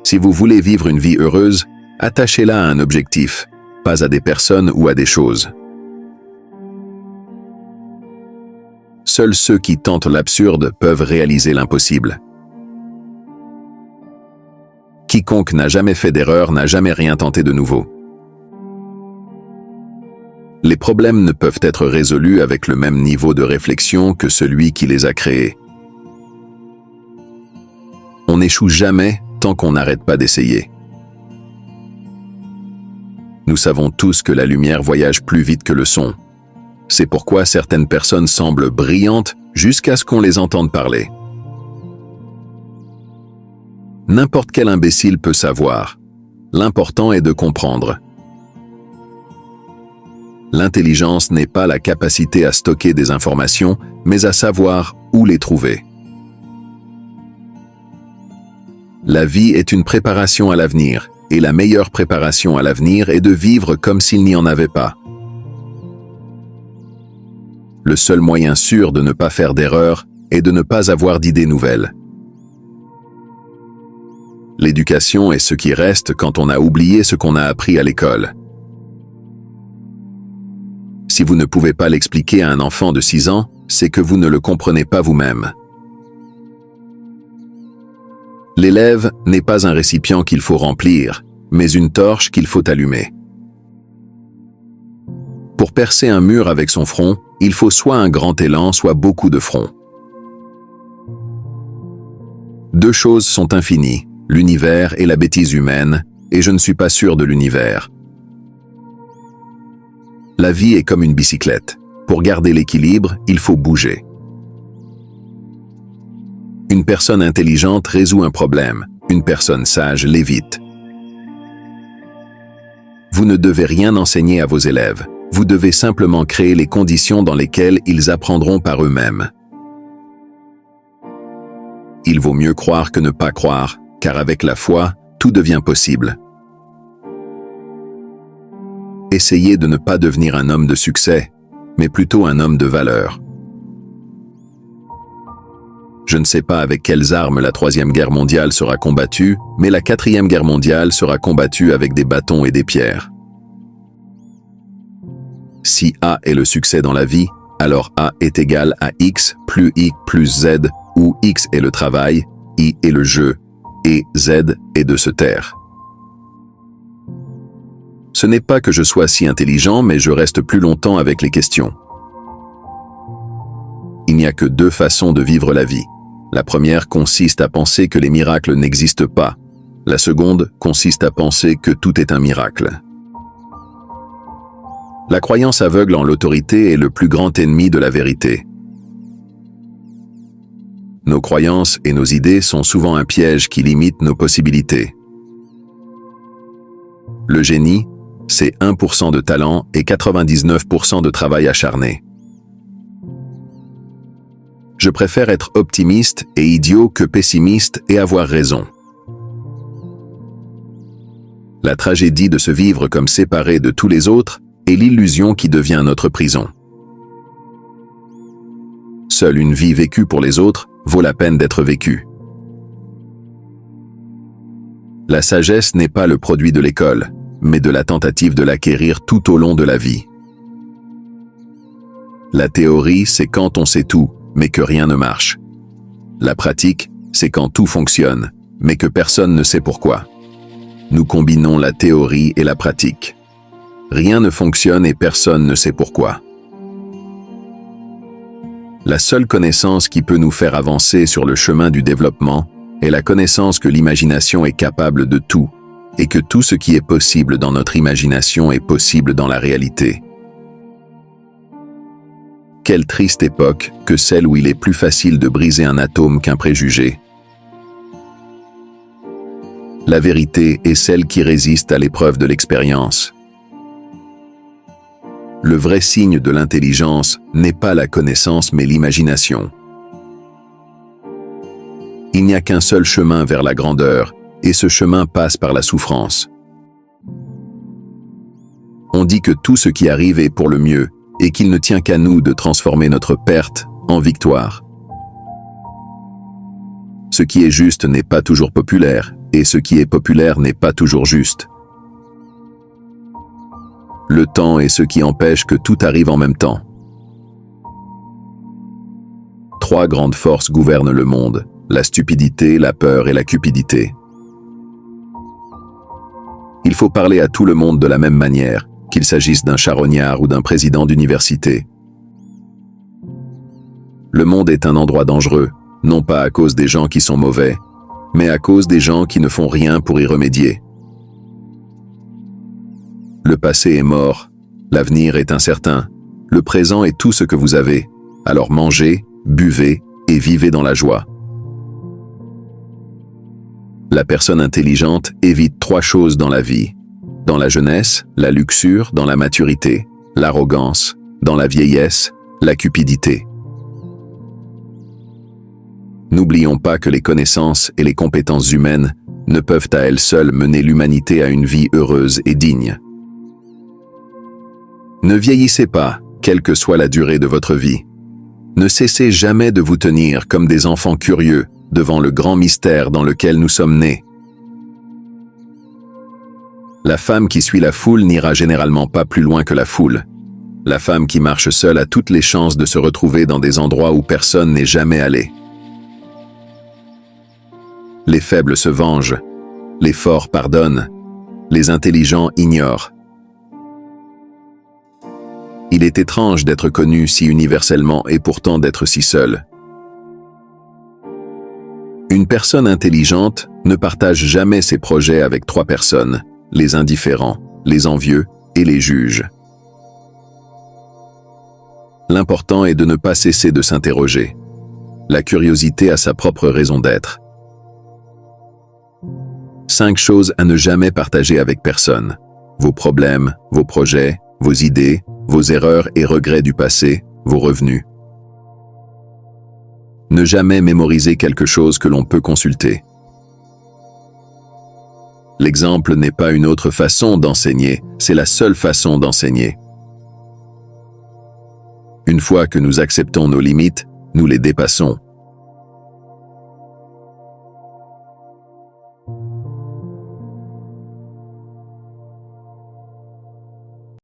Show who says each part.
Speaker 1: Si vous voulez vivre une vie heureuse, attachez-la à un objectif, pas à des personnes ou à des choses. Seuls ceux qui tentent l'absurde peuvent réaliser l'impossible. Quiconque n'a jamais fait d'erreur n'a jamais rien tenté de nouveau. Les problèmes ne peuvent être résolus avec le même niveau de réflexion que celui qui les a créés. On n'échoue jamais tant qu'on n'arrête pas d'essayer. Nous savons tous que la lumière voyage plus vite que le son. C'est pourquoi certaines personnes semblent brillantes jusqu'à ce qu'on les entende parler. N'importe quel imbécile peut savoir. L'important est de comprendre. L'intelligence n'est pas la capacité à stocker des informations, mais à savoir où les trouver. La vie est une préparation à l'avenir, et la meilleure préparation à l'avenir est de vivre comme s'il n'y en avait pas. Le seul moyen sûr de ne pas faire d'erreur est de ne pas avoir d'idées nouvelles. L'éducation est ce qui reste quand on a oublié ce qu'on a appris à l'école. Si vous ne pouvez pas l'expliquer à un enfant de 6 ans, c'est que vous ne le comprenez pas vous-même. L'élève n'est pas un récipient qu'il faut remplir, mais une torche qu'il faut allumer. Pour percer un mur avec son front, il faut soit un grand élan, soit beaucoup de front. Deux choses sont infinies, l'univers et la bêtise humaine, et je ne suis pas sûr de l'univers. La vie est comme une bicyclette. Pour garder l'équilibre, il faut bouger. Une personne intelligente résout un problème, une personne sage l'évite. Vous ne devez rien enseigner à vos élèves, vous devez simplement créer les conditions dans lesquelles ils apprendront par eux-mêmes. Il vaut mieux croire que ne pas croire, car avec la foi, tout devient possible. Essayez de ne pas devenir un homme de succès, mais plutôt un homme de valeur. Je ne sais pas avec quelles armes la 3e guerre mondiale sera combattue, mais la 4e guerre mondiale sera combattue avec des bâtons et des pierres. Si A est le succès dans la vie, alors A est égal à X plus Y plus Z, où X est le travail, Y est le jeu, et Z est de se taire. Ce n'est pas que je sois si intelligent, mais je reste plus longtemps avec les questions. Il n'y a que 2 façons de vivre la vie. La première consiste à penser que les miracles n'existent pas. La seconde consiste à penser que tout est un miracle. La croyance aveugle en l'autorité est le plus grand ennemi de la vérité. Nos croyances et nos idées sont souvent un piège qui limite nos possibilités. Le génie, c'est 1% de talent et 99% de travail acharné. Je préfère être optimiste et idiot que pessimiste et avoir raison. La tragédie de se vivre comme séparé de tous les autres est l'illusion qui devient notre prison. Seule une vie vécue pour les autres vaut la peine d'être vécue. La sagesse n'est pas le produit de l'école, mais de la tentative de l'acquérir tout au long de la vie. La théorie, c'est quand on sait tout, mais que rien ne marche. La pratique, c'est quand tout fonctionne, mais que personne ne sait pourquoi. Nous combinons la théorie et la pratique. Rien ne fonctionne et personne ne sait pourquoi. La seule connaissance qui peut nous faire avancer sur le chemin du développement est la connaissance que l'imagination est capable de tout, et que tout ce qui est possible dans notre imagination est possible dans la réalité. Quelle triste époque que celle où il est plus facile de briser un atome qu'un préjugé. La vérité est celle qui résiste à l'épreuve de l'expérience. Le vrai signe de l'intelligence n'est pas la connaissance mais l'imagination. Il n'y a qu'un seul chemin vers la grandeur, et ce chemin passe par la souffrance. On dit que tout ce qui arrive est pour le mieux, et qu'il ne tient qu'à nous de transformer notre perte en victoire. Ce qui est juste n'est pas toujours populaire, et ce qui est populaire n'est pas toujours juste. Le temps est ce qui empêche que tout arrive en même temps. 3 grandes forces gouvernent le monde, la stupidité, la peur et la cupidité. Il faut parler à tout le monde de la même manière, qu'il s'agisse d'un charognard ou d'un président d'université. Le monde est un endroit dangereux, non pas à cause des gens qui sont mauvais, mais à cause des gens qui ne font rien pour y remédier. Le passé est mort, l'avenir est incertain, le présent est tout ce que vous avez, alors mangez, buvez et vivez dans la joie. La personne intelligente évite 3 choses dans la vie. Dans la jeunesse, la luxure, dans la maturité, l'arrogance, dans la vieillesse, la cupidité. N'oublions pas que les connaissances et les compétences humaines ne peuvent à elles seules mener l'humanité à une vie heureuse et digne. Ne vieillissez pas, quelle que soit la durée de votre vie. Ne cessez jamais de vous tenir comme des enfants curieux devant le grand mystère dans lequel nous sommes nés. La femme qui suit la foule n'ira généralement pas plus loin que la foule. La femme qui marche seule a toutes les chances de se retrouver dans des endroits où personne n'est jamais allé. Les faibles se vengent, les forts pardonnent, les intelligents ignorent. Il est étrange d'être connu si universellement et pourtant d'être si seul. Une personne intelligente ne partage jamais ses projets avec 3 personnes, les indifférents, les envieux et les juges. L'important est de ne pas cesser de s'interroger. La curiosité a sa propre raison d'être. 5 choses à ne jamais partager avec personne. Vos problèmes, vos projets, vos idées, vos erreurs et regrets du passé, vos revenus. Ne jamais mémoriser quelque chose que l'on peut consulter. L'exemple n'est pas une autre façon d'enseigner, c'est la seule façon d'enseigner. Une fois que nous acceptons nos limites, nous les dépassons.